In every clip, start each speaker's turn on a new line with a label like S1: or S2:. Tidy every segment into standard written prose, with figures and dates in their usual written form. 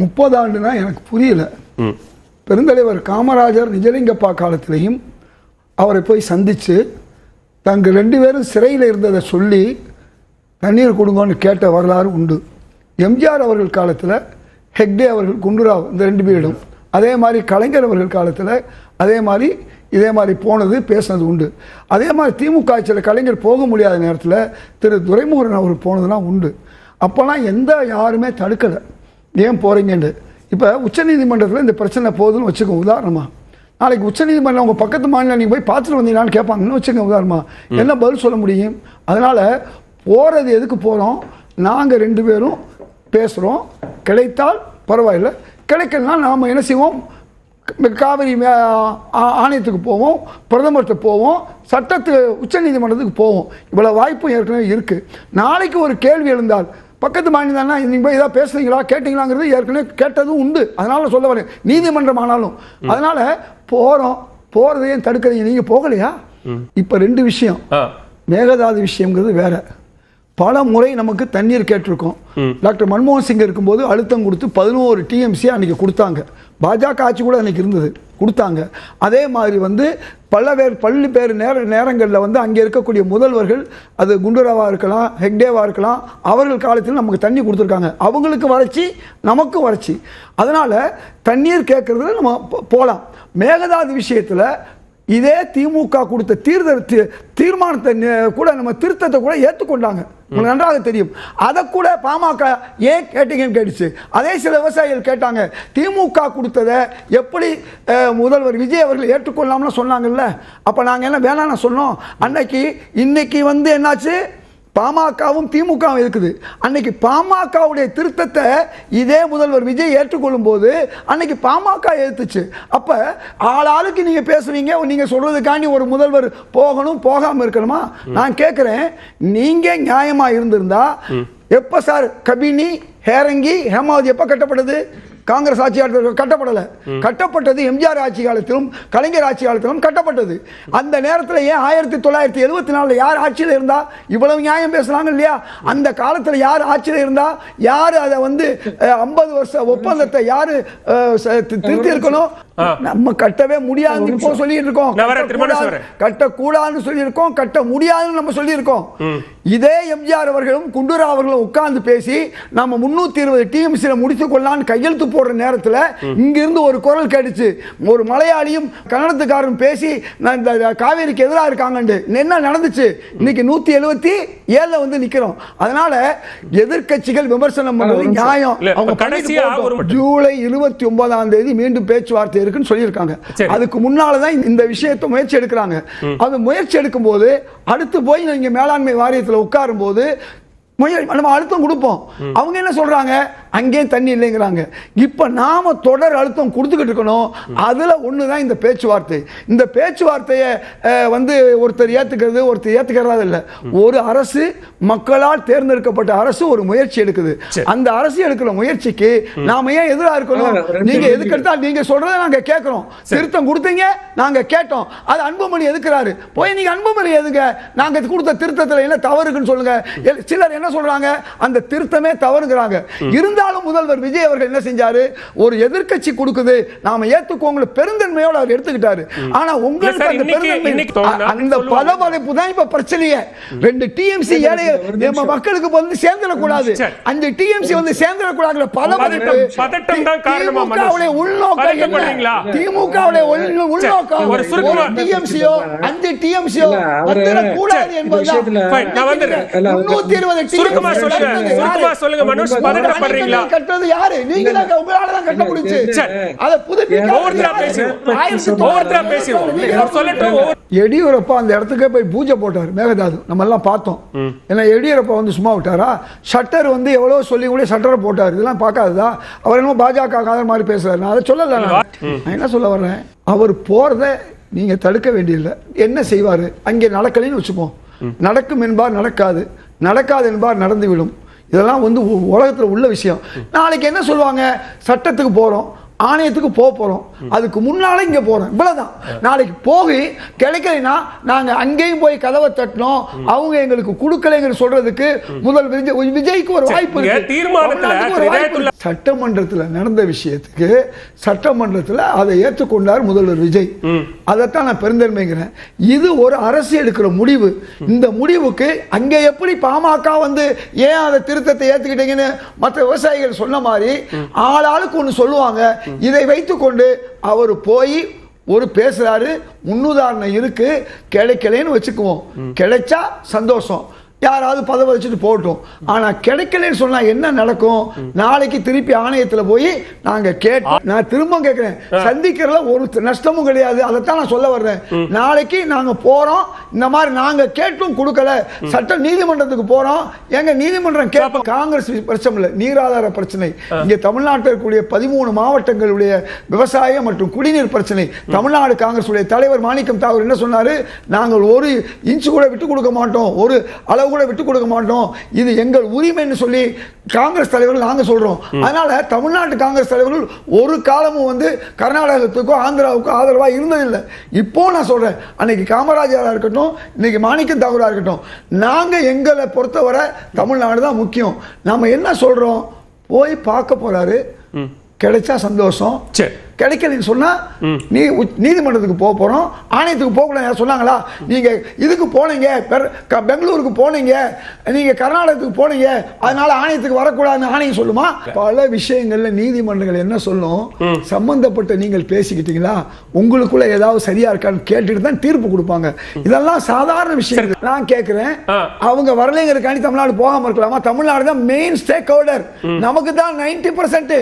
S1: 30 ஆண்டுனா எனக்கு புரியல. பெருந்தலைவர் காமராஜர் நிஜலிங்கப்பா காலத்திலையும் அவரை போய் சந்தித்து தங்கள் 2 பேரும் சிறையில் இருந்ததை சொல்லி தண்ணீர் கொடுங்கன்னு கேட்ட வரலாறு உண்டு. எம்ஜிஆர் அவர்கள் காலத்தில் ஹெக்டே அவர்கள், குண்டுராவ், இந்த 2 பேரும், அதே மாதிரி கலைஞர் அவர்கள் காலத்தில் இதே மாதிரி போனது பேசினது உண்டு. அதே மாதிரி திமுக ஆட்சியில் கலைஞர் போக முடியாத நேரத்தில் திரு துரைமுருகன் அவர்கள் போனதுலாம் உண்டு. அப்போலாம் யாருமே தடுக்கலை, ஏன் போகிறீங்கன்னு. இப்போ உச்சநீதிமன்றத்தில் இந்த பிரச்சனை போகுதுன்னு வச்சுக்கோங்க. உதாரணமாக நாளைக்கு உச்சநீதிமன்றம் உங்கள் பக்கத்து மாநிலம் நீங்கள் போய் பார்த்துட்டு வந்தீங்களான்னு கேட்பாங்கன்னு வச்சுக்கோங்க. உதாரணமாக என்ன பதில் சொல்ல முடியும்? அதனால் போகிறது எதுக்கு போகிறோம்? நாங்கள் 2 பேரும் பேசுகிறோம், கிடைத்தால் பரவாயில்லை, கிடைக்கலனா நாம் என்ன செய்வோம்? காவிரி ஆணையத்துக்கு போவோம், பிரதமர்கிட்ட போவோம், உச்சநீதிமன்றத்துக்கு போவோம். இவ்வளோ வாய்ப்பும் ஏற்கனவே இருக்குது. நாளைக்கு ஒரு கேள்வி எழுந்தால் பக்கத்து மாநிலம் தானே, நீங்கள் போய் ஏதாவது பேசுறீங்களா கேட்டீங்களாங்கிறது ஏற்கனவே கேட்டதும் உண்டு. அதனால் சொல்ல வரேன், நீதிமன்றம் ஆனாலும். அதனால் போகிறதையும் தடுக்கிறீங்க, நீங்கள் போகலையா? இப்போ 2 விஷயம். மேகதாது விஷயங்கிறது வேற. பல முறை நமக்கு தண்ணீர் கேட்டிருக்கோம். டாக்டர் மன்மோகன் சிங் இருக்கும்போது அழுத்தம் கொடுத்து 11 TMC அன்றைக்கி கொடுத்தாங்க. பாஜக ஆட்சி கூட அன்றைக்கி இருந்தது, கொடுத்தாங்க. அதே மாதிரி பல்வேறு நேரங்களில் அங்கே இருக்கக்கூடிய முதல்வர்கள், அது குண்டுராவாக இருக்கலாம், ஹெக்டேவாக இருக்கலாம், அவர்கள் காலத்தில் நமக்கு தண்ணி கொடுத்துருக்காங்க. அவங்களுக்கு வறட்சி, நமக்கு வறட்சி. அதனால் தண்ணீர் கேட்குறதுல நம்ம போகலாம். மேகதாது விஷயத்தில் இதே திமுக கொடுத்த தீர்மானத்தை கூட நம்ம திருத்தத்தை கூட ஏற்றுக்கொண்டாங்க. உங்களுக்கு நன்றாக தெரியும். அதை கூட பாமக ஏன் கேட்டீங்கன்னு கேட்டுச்சு. அதே சில விவசாயிகள் கேட்டாங்க, திமுக கொடுத்ததை எப்படி முதல்வர் விஜய் அவர்கள் ஏற்றுக்கொள்ளாமலாம் சொன்னாங்கல்ல. அப்போ நாங்கள் என்ன வேணாம்னு சொன்னோம்? இன்னைக்கு என்னாச்சு? பாமகவும் திமுகவும் இருக்குது. அன்னைக்கு பாமகவுடைய திருத்தத்தை இதே முதல்வர் விஜய் ஏற்றுக்கொள்ளும் போது அன்னைக்கு பாமக எதிர்த்துச்சு. அப்ப ஆளாளுக்கு நீங்க பேசுவீங்க, நீங்க சொல்றதுக்காண்டி ஒரு முதல்வர் போகணும், போகாம இருக்கணுமா? நான் கேட்கிறேன், நீங்க நியாயமா இருந்திருந்தா எப்ப சார் கபினி, ஹேரங்கி, ஹேமாவதி எப்ப கட்டப்பட்டது? காங்கிரஸ் ஆட்சி காலத்தில் கட்டப்படலை. கட்டப்பட்டது எம்ஜிஆர் ஆட்சி காலத்திலும் கலைஞர் ஆட்சி காலத்திலும் கட்டப்பட்டது. அந்த நேரத்தில் ஏன் 1974 யார் ஆட்சியில் இருந்தா? இவ்வளவு நியாயம் பேசுறாங்க இல்லையா? அந்த காலத்தில் யார் ஆட்சியில் இருந்தா? யார் அதை 50 வருஷ ஒப்பந்தத்தை யாரு திருத்தி இருக்கணும்? நம்ம கட்டவே முடியாது இப்போ சொல்லிட்டு இருக்கோம். கட்டக்கூடாதுன்னு சொல்லியிருக்கோம், கட்ட முடியாதுன்னு நம்ம சொல்லியிருக்கோம். இதே எம்ஜிஆர் அவர்களும் குண்டுராவ் அவர்களும் உட்கார்ந்து பேசி நம்ம 320 TMC முடித்துக் கொள்ளலான்னு கையெழுத்து போடுற நேரத்தில் இங்கிருந்து ஒரு குரல் கேட்டுச்சு. ஒரு மலையாளியும் கன்னடத்துக்காரரும் பேசி காவேரிக்கு எதிராக இருக்காங்க. என்ன நடந்துச்சு? இன்னைக்கு 177 நிக்கிறோம். அதனால எதிர்கட்சிகள் விமர்சனம் பண்றது நியாயம். அவங்க ஜூலை 29 மீண்டும் பேச்சுவார்த்தை இருக்குன்னு சொல்லியிருக்காங்க. அதுக்கு முன்னாலதான் இந்த விஷயத்தை முயற்சி எடுக்கிறாங்க. அது முயற்சி எடுக்கும் போது அடுத்து போய் நீங்க மேலாண்மை வாரியத்தில் உட்காரும் போது நம்ம அழுத்தம் கொடுப்போம். அவங்க என்ன சொல்றாங்க? அங்கேயும் தண்ணி இல்லைங்கிறாங்க. இப்ப நாம தொடர் அழுத்தம் கொடுத்துக்கிட்டு இருக்கணும். அதுல ஒண்ணுதான் இந்த பேச்சுவார்த்தை. இந்த பேச்சுவார்த்தையை ஒருத்தர் ஏத்துக்கிறது, ஒருத்தர் ஏத்துக்கிறது இல்ல. ஒரு அரசு, மக்களால் தேர்ந்தெடுக்கப்பட்ட அரசு ஒரு முயற்சி எடுக்குது. அந்த அரசு எடுக்கிற முயற்சிக்கு நாம ஏன் எதிராக இருக்கணும்? நீங்க எதுக்கு எடுத்தாலும் நீங்க சொல்றதை நாங்க கேட்கிறோம். திருத்தம் கொடுத்தீங்க, நாங்க கேட்டோம். அது அன்புமணி எதுக்குறாரு? போய் நீங்க அன்புமணி எதுங்க? நாங்க கொடுத்த திருத்தத்தில் என்ன தவறுக்குன்னு சொல்லுங்க. சிலர் என்ன சொல்றாங்க? அந்த திருத்தமே தவறுங்கிறாங்க. இருந்தாலும் முதல்வர் விஜய் அவர்கள் என்ன செஞ்சாரு? ஒரு எதிர்க்கட்சி கொடுக்குது, நாம ஏத்துக்கோங்க பெருந்தன்மையோட அவர் எடுத்துக்கிட்டாரு. ஆனா உங்களுக்கு அந்த பெருந்தன்மை, அந்த பதவளைப்பு தான் இப்ப பிரச்சனையே. 2 TMC ஏழை நம்ம மக்களுக்கு சேர்ந்துட கூடாது. 5 TMC சேர்ந்துட கூடாது. பதவளைப்பு பதட்டம் தான் காரணமா? திமுகவுடைய உள்நோக்கம் என்ன? திமுகவுடைய உள்நோக்கம் ஒரு TMCயோ 5 TMCயோ வந்துட கூடாது என்பதுதான். நான் வந்துறேன். 320 சுருக்கமா சொல்லுங்க மனோஜ். பதட்டப்படுறீங்களா? கட்டது யாரு? நீங்க தான், உங்களால தான் கட்ட முடிஞ்சு. அத புதுப்பிக்க ஓவர்ட்ரா பேசுவோம். சொல்லட்டும். எடியூரப்பா அந்த இடத்துக்கே போய் பூஜை போட்டார். மேகதாது நம்ம எல்லாம் பார்த்தோம். ஏன்னா எடியூரப்பா சும்மா விட்டாரா? ஷட்டர் எவ்வளவு சொல்லி கூட ஷட்டரை போட்டார். இதெல்லாம் பார்க்காததா? அவர் என்னமோ பாஜக மாதிரி பேசுறாரு. நான் அதை சொல்லல. நான் என்ன சொல்ல வர்றேன், அவர் போறத நீங்க தடுக்க வேண்டியதில்லை. என்ன செய்வாரு? அங்கே நடக்கலைன்னு வச்சுப்போம். நடக்கும் என்பார் நடக்காது, நடக்காது என்பார் நடந்துவிடும். இதெல்லாம் உலகத்தில் உள்ள விஷயம். நாளைக்கு என்ன சொல்லுவாங்க? சட்டத்துக்கு போகிறோம், ஆணையத்துக்கு போறோம், அதுக்கு முன்னால இங்க போறோம், இவ்வளவுதான். நாளைக்கு போய் கிடைக்கலைன்னா நாங்க அங்கேயும் போய் கதவை தட்டணும், அவங்க எங்களுக்கு கொடுக்கலைங்கிற சொல்றதுக்கு முதல் விஜய்க்கு ஒரு வாய்ப்பு இருக்கு. சட்டமன்றத்தில் நடந்த விஷயத்துக்கு சட்டமன்றத்தில் அதை ஏற்றுக்கொண்டார் முதல்வர் விஜய். அதைத்தான் நான் பெருந்தன்மைங்கிறேன். இது ஒரு அரசு எடுக்கிற முடிவு. இந்த முடிவுக்கு அங்கே எப்படி பாமக வந்து ஏன் அதை திருத்தத்தை ஏற்றுக்கிட்டீங்கன்னு மற்ற விவசாயிகள் சொன்ன மாதிரி ஆளாளுக்கு ஒன்று சொல்லுவாங்க. இதை வைத்துக்கொண்டு அவர் போய் ஒரு பேசுறாரு, முன்னுதாரணம் இருக்கு, கிடைக்கலன்னு வச்சுக்குவோம். கிடைச்சா சந்தோஷம், யாராவது பதவி வச்சுட்டு போட்டோம். ஆனா கிடைக்கலன்னு சொன்னா என்ன நடக்கும்? நாளைக்கு திருப்பி ஆணையத்தில் போய் நாங்க கேட்டோம். நான் திரும்ப கேட்கிறேன், சந்திக்கிறதுல ஒரு நஷ்டமும் கிடையாது. அதைத்தான் நான் சொல்ல வர்றேன். நாளைக்கு நாங்க போறோம், இந்த மாதிரி நாங்க கேட்டும் கொடுக்கல, சட்ட நீதிமன்றத்துக்கு போறோம். எங்க நீதிமன்றம் கேட்போம். காங்கிரஸ் பிரச்சனை இல்லை, நீராதார பிரச்சனை. இங்க தமிழ்நாட்டில் இருக்கக்கூடிய 13 மாவட்டங்களுடைய விவசாயம் மற்றும் குடிநீர் பிரச்சனை. தமிழ்நாடு காங்கிரஸ் தலைவர் மாணிக்கம் தாகூர் என்ன சொன்னாரு? நாங்கள் ஒரு இன்ச்சு கூட விட்டு கொடுக்க மாட்டோம், ஒரு அளவு கூட விட்டு கொடுக்க மாட்டோம், இது எங்கள் உரிமைன்னு சொல்லி காங்கிரஸ் தலைவர்கள் நாங்க சொல்றோம். அதனால தமிழ்நாட்டு காங்கிரஸ் தலைவர்கள் ஒரு காலமும் வந்து கர்நாடகத்துக்கோ ஆந்திராவுக்கோ ஆதரவா இருந்ததில்லை. இப்போ நான் சொல்றேன், அன்னைக்கு காமராஜரா இருக்கட்டும், இன்னைக்கு மாணிக்கம் தாகூரா இருக்கட்டும், நாங்க எங்களை பொறுத்தவரை தமிழ்நாடு தான் முக்கியம். நாம என்ன சொல்றோம்? போய் பார்க்க போறாரு, கிடைச்சா சந்தோஷம், கிடைக்கலன்னு சொன்னா நீதிமன்றத்துக்கு போக போறோம், ஆணையத்துக்கு போக கூடாது சொன்னாங்களா? நீங்க இதுக்கு போனீங்க, பெங்களூருக்கு போனீங்க, நீங்க கர்நாடகத்துக்கு போனீங்க, அதனால ஆணையத்துக்கு வரக்கூடாதுன்னு ஆணையம் சொல்லுமா? பல விஷயங்கள்ல நீதிமன்றங்கள் என்ன சொல்லும்? சம்பந்தப்பட்ட நீங்கள் பேசிக்கிட்டீங்களா, உங்களுக்குள்ள ஏதாவது சரியா இருக்கான்னு கேட்டுட்டு தான் தீர்ப்பு கொடுப்பாங்க. இதெல்லாம் சாதாரண விஷயம். நான் கேட்கிறேன், அவங்க வரலைங்கிறதுக்காண்டி தமிழ்நாடு போகாம இருக்கலாமா? தமிழ்நாடு தான் மெயின் ஸ்டேக் ஹோல்டர். நமக்கு தான் 90%.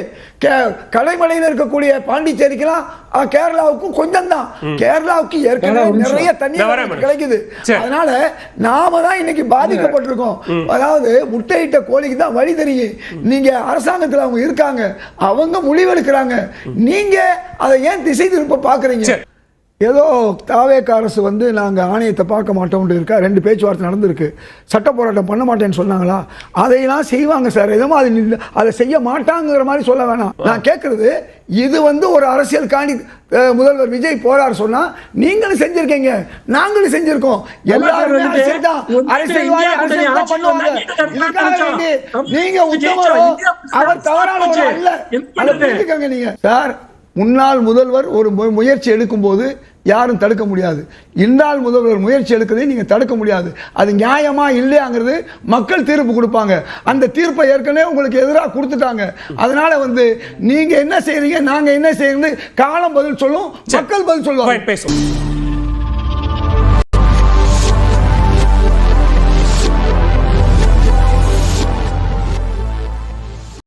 S1: கடைமலையில் இருக்கக்கூடிய பாண்டிச்சேரிக்கெல்லாம் கேரளாவுக்கும் கொஞ்சம் தான். கேரளாவுக்கு ஏற்கனவே நிறைய தண்ணீர் கிடைக்குது. அதனால நாம தான் இன்னைக்கு பாதிக்கப்பட்டிருக்கோம். அதாவது முட்டையிட்ட கோழிக்கு தான் வழி தெரியும். நீங்க அரசாங்கத்தில் அவங்க இருக்காங்க, அவங்க முடிவெடுக்கிறாங்க, நீங்க அதை ஏன் திசை திருப்ப பாக்குறீங்க? ஏதோ தாவேக அரசு வந்து நாங்கள் ஆணையத்தை பார்க்க மாட்டோம்னு இருக்கா, 2 பேச்சுவார்த்தை நடந்திருக்கு. சட்ட போராட்டம் பண்ண மாட்டேன்னு சொன்னாங்களா? அதையெல்லாம் செய்வாங்க சார். எதுவும் அதை செய்ய மாட்டாங்கிற மாதிரி சொல்ல வேணாம். நான் கேட்கறது, இது வந்து ஒரு அரசியல் காணி முதல்வர் விஜய் போறாரு சொன்னா நீங்களும் செஞ்சிருக்கீங்க, நாங்களும் செஞ்சிருக்கோம், எல்லாருமே அரசியல் தான். அரசியல் பண்ணுவாங்க. நீங்க உத்தமரோ அவர் தவறானவரோ அல்ல, அதை புரிஞ்சுக்கங்க நீங்க. சார், முன்னாள் முதல்வர் ஒரு முயற்சி எடுக்கும் போது யாரும் தடுக்க முடியாது. இந்நாள் முதல்வர் முயற்சி எடுக்கிறதை நீங்க தடுக்க முடியாது. அது நியாயமா இல்லையாங்கிறது மக்கள் தீர்ப்பு கொடுப்பாங்க. அந்த தீர்ப்பை ஏற்கனவே உங்களுக்கு எதிராக கொடுத்துட்டாங்க. அதனால வந்து நீங்க என்ன செய்றீங்க, நாங்க என்ன செய்யறது, காலம் பதில் சொல்லும், மக்கள் பதில் சொல்லுவாங்க.